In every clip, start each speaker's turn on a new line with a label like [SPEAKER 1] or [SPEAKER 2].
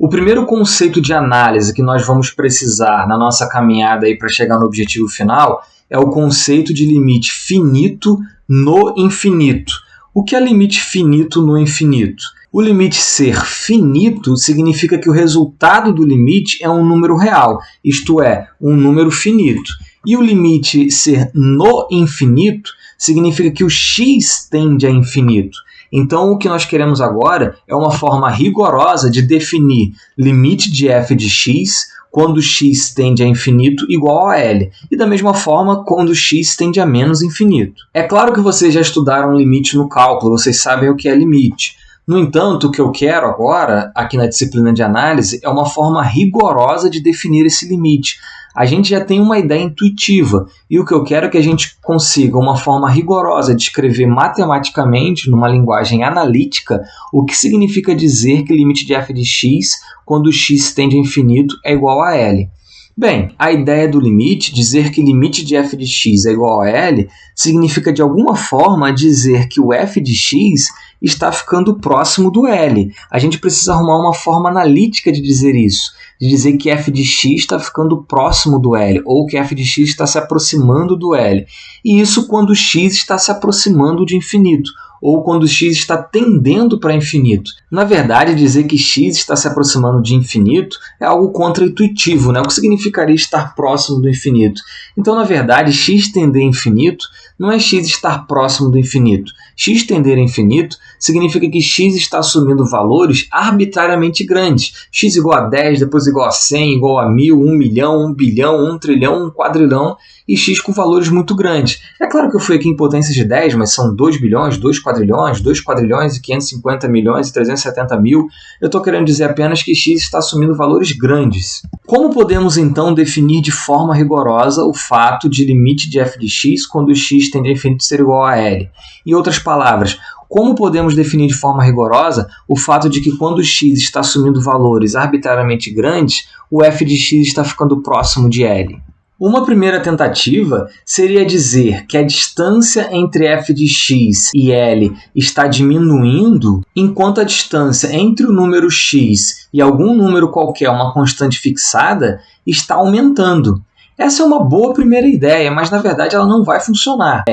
[SPEAKER 1] O primeiro conceito de análise que nós vamos precisar na nossa caminhada para chegar no objetivo final é o conceito de limite finito no infinito. O que é limite finito no infinito? O limite ser finito significa que o resultado do limite é um número real, isto é, um número finito. E o limite ser no infinito significa que o x tende a infinito. Então, o que nós queremos agora é uma forma rigorosa de definir limite de f de x quando x tende a infinito igual a L, e da mesma forma quando x tende a menos infinito. É claro que vocês já estudaram limite no cálculo, vocês sabem o que é limite. No entanto, o que eu quero agora, aqui na disciplina de análise, é uma forma rigorosa de definir esse limite. A gente já tem uma ideia intuitiva, e o que eu quero é que a gente consiga uma forma rigorosa de escrever matematicamente, numa linguagem analítica, o que significa dizer que limite de f de x, quando x tende a infinito, é igual a L. Bem, a ideia do limite, dizer que limite de f de x é igual a L, significa de alguma forma dizer que o f de x está ficando próximo do L. A gente precisa arrumar uma forma analítica de dizer isso, de dizer que f de x está ficando próximo do L, ou que f de x está se aproximando do L. E isso quando x está se aproximando de infinito, ou quando x está tendendo para infinito. Na verdade, dizer que x está se aproximando de infinito é algo contra-intuitivo, né? O que significaria estar próximo do infinito? Então, na verdade, x tender a infinito não é x estar próximo do infinito. X tender a infinito significa que x está assumindo valores arbitrariamente grandes. X igual a 10, depois igual a 100, igual a 1000, 1 milhão, 1 bilhão, 1 trilhão, 1 quadrilhão, e x com valores muito grandes. É claro que eu fui aqui em potências de 10, mas são 2 bilhões, 2 quadrilhões e 550 milhões e 370 mil. Eu estou querendo dizer apenas que x está assumindo valores grandes. Como podemos então definir de forma rigorosa o fato de limite de f de x quando x tende a infinito ser igual a L? Em outras palavras, como podemos definir de forma rigorosa o fato de que quando x está assumindo valores arbitrariamente grandes, o f de x está ficando próximo de L? Uma primeira tentativa seria dizer que a distância entre f de x e L está diminuindo, enquanto a distância entre o número x e algum número qualquer, uma constante fixada, está aumentando. Essa é uma boa primeira ideia, mas na verdade ela não vai funcionar.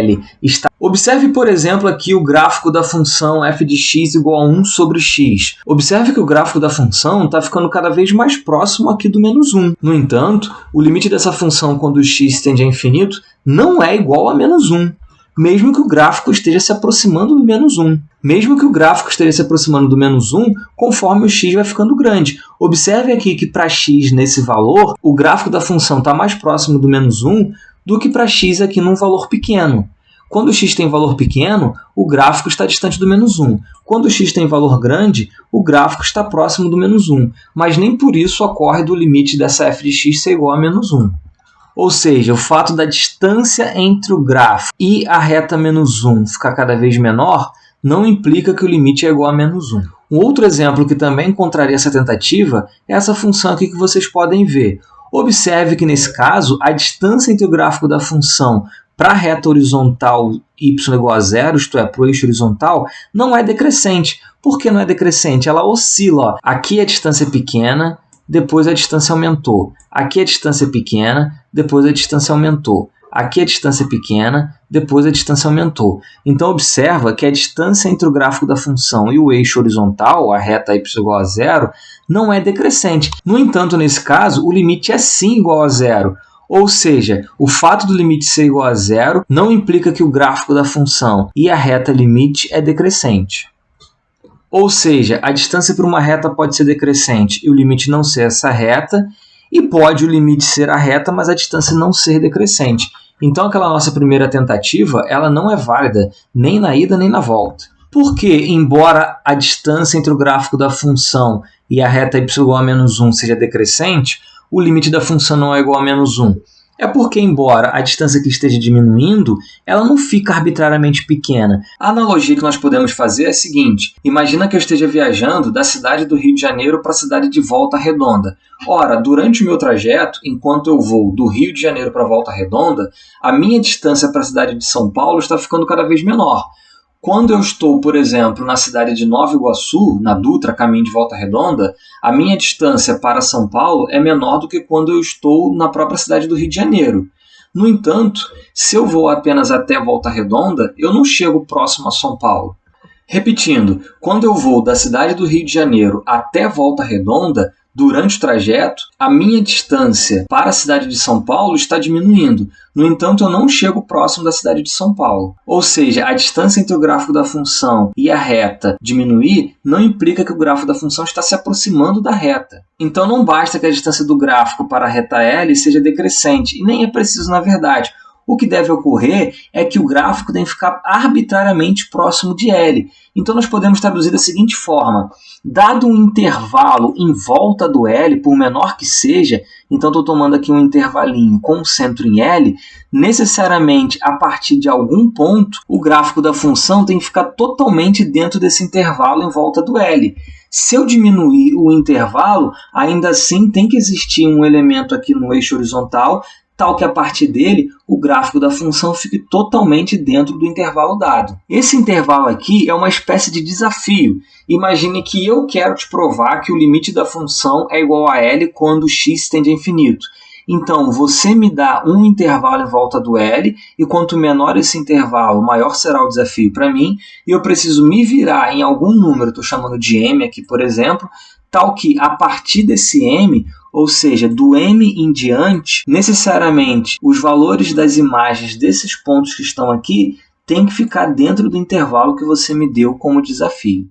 [SPEAKER 1] Observe, por exemplo, aqui o gráfico da função f de x igual a 1 sobre x. Observe que o gráfico da função está ficando cada vez mais próximo aqui do menos 1. No entanto, o limite dessa função quando x tende a infinito não é igual a menos 1, mesmo que o gráfico esteja se aproximando do menos 1. Mesmo que o gráfico esteja se aproximando do menos 1, conforme o x vai ficando grande. Observe aqui que para x nesse valor, o gráfico da função está mais próximo do menos 1 do que para x aqui num valor pequeno. Quando x tem valor pequeno, o gráfico está distante do menos 1. Quando x tem valor grande, o gráfico está próximo do menos 1. Mas nem por isso ocorre do limite dessa f de x ser igual a menos 1. Ou seja, o fato da distância entre o gráfico e a reta menos 1 ficar cada vez menor não implica que o limite é igual a menos 1. Um outro exemplo que também encontraria essa tentativa é essa função aqui que vocês podem ver. Observe que, nesse caso, a distância entre o gráfico da função para a reta horizontal y igual a 0, isto é, para o eixo horizontal, não é decrescente. Por que não é decrescente? Ela oscila. Ó. Aqui a distância é pequena, depois a distância aumentou. Aqui a distância é pequena, depois a distância aumentou. Aqui a distância é pequena, depois a distância aumentou. Então, observa que a distância entre o gráfico da função e o eixo horizontal, a reta y igual a 0, não é decrescente. No entanto, nesse caso, o limite é sim igual a 0. Ou seja, o fato do limite ser igual a 0 não implica que o gráfico da função e a reta limite é decrescente. Ou seja, a distância para uma reta pode ser decrescente e o limite não ser essa reta, e pode o limite ser a reta, mas a distância não ser decrescente. Então, aquela nossa primeira tentativa, ela não é válida nem na ida nem na volta. Porque, embora a distância entre o gráfico da função e a reta y igual a menos 1 seja decrescente, o limite da função não é igual a menos 1. É porque, embora a distância aqui esteja diminuindo, ela não fica arbitrariamente pequena. A analogia que nós podemos fazer é a seguinte. Imagina que eu esteja viajando da cidade do Rio de Janeiro para a cidade de Volta Redonda. Ora, durante o meu trajeto, enquanto eu vou do Rio de Janeiro para Volta Redonda, a minha distância para a cidade de São Paulo está ficando cada vez menor. Quando eu estou, por exemplo, na cidade de Nova Iguaçu, na Dutra, caminho de Volta Redonda, a minha distância para São Paulo é menor do que quando eu estou na própria cidade do Rio de Janeiro. No entanto, se eu vou apenas até Volta Redonda, eu não chego próximo a São Paulo. Repetindo, quando eu vou da cidade do Rio de Janeiro até Volta Redonda, durante o trajeto, a minha distância para a cidade de São Paulo está diminuindo. No entanto, eu não chego próximo da cidade de São Paulo. Ou seja, a distância entre o gráfico da função e a reta diminuir não implica que o gráfico da função está se aproximando da reta. Então não basta que a distância do gráfico para a reta L seja decrescente, e nem é preciso na verdade. O que deve ocorrer é que o gráfico tem que ficar arbitrariamente próximo de L. Então nós podemos traduzir da seguinte forma: dado um intervalo em volta do L, por menor que seja, então estou tomando aqui um intervalinho com centro em L, necessariamente a partir de algum ponto, o gráfico da função tem que ficar totalmente dentro desse intervalo em volta do L. Se eu diminuir o intervalo, ainda assim tem que existir um elemento aqui no eixo horizontal, tal que a partir dele o gráfico da função fique totalmente dentro do intervalo dado. Esse intervalo aqui é uma espécie de desafio. Imagine que eu quero te provar que o limite da função é igual a L quando x tende a infinito. Então, você me dá um intervalo em volta do L, e quanto menor esse intervalo, maior será o desafio para mim, e eu preciso me virar em algum número, estou chamando de m aqui, por exemplo, tal que a partir desse m, ou seja, do m em diante, necessariamente os valores das imagens desses pontos que estão aqui têm que ficar dentro do intervalo que você me deu como desafio.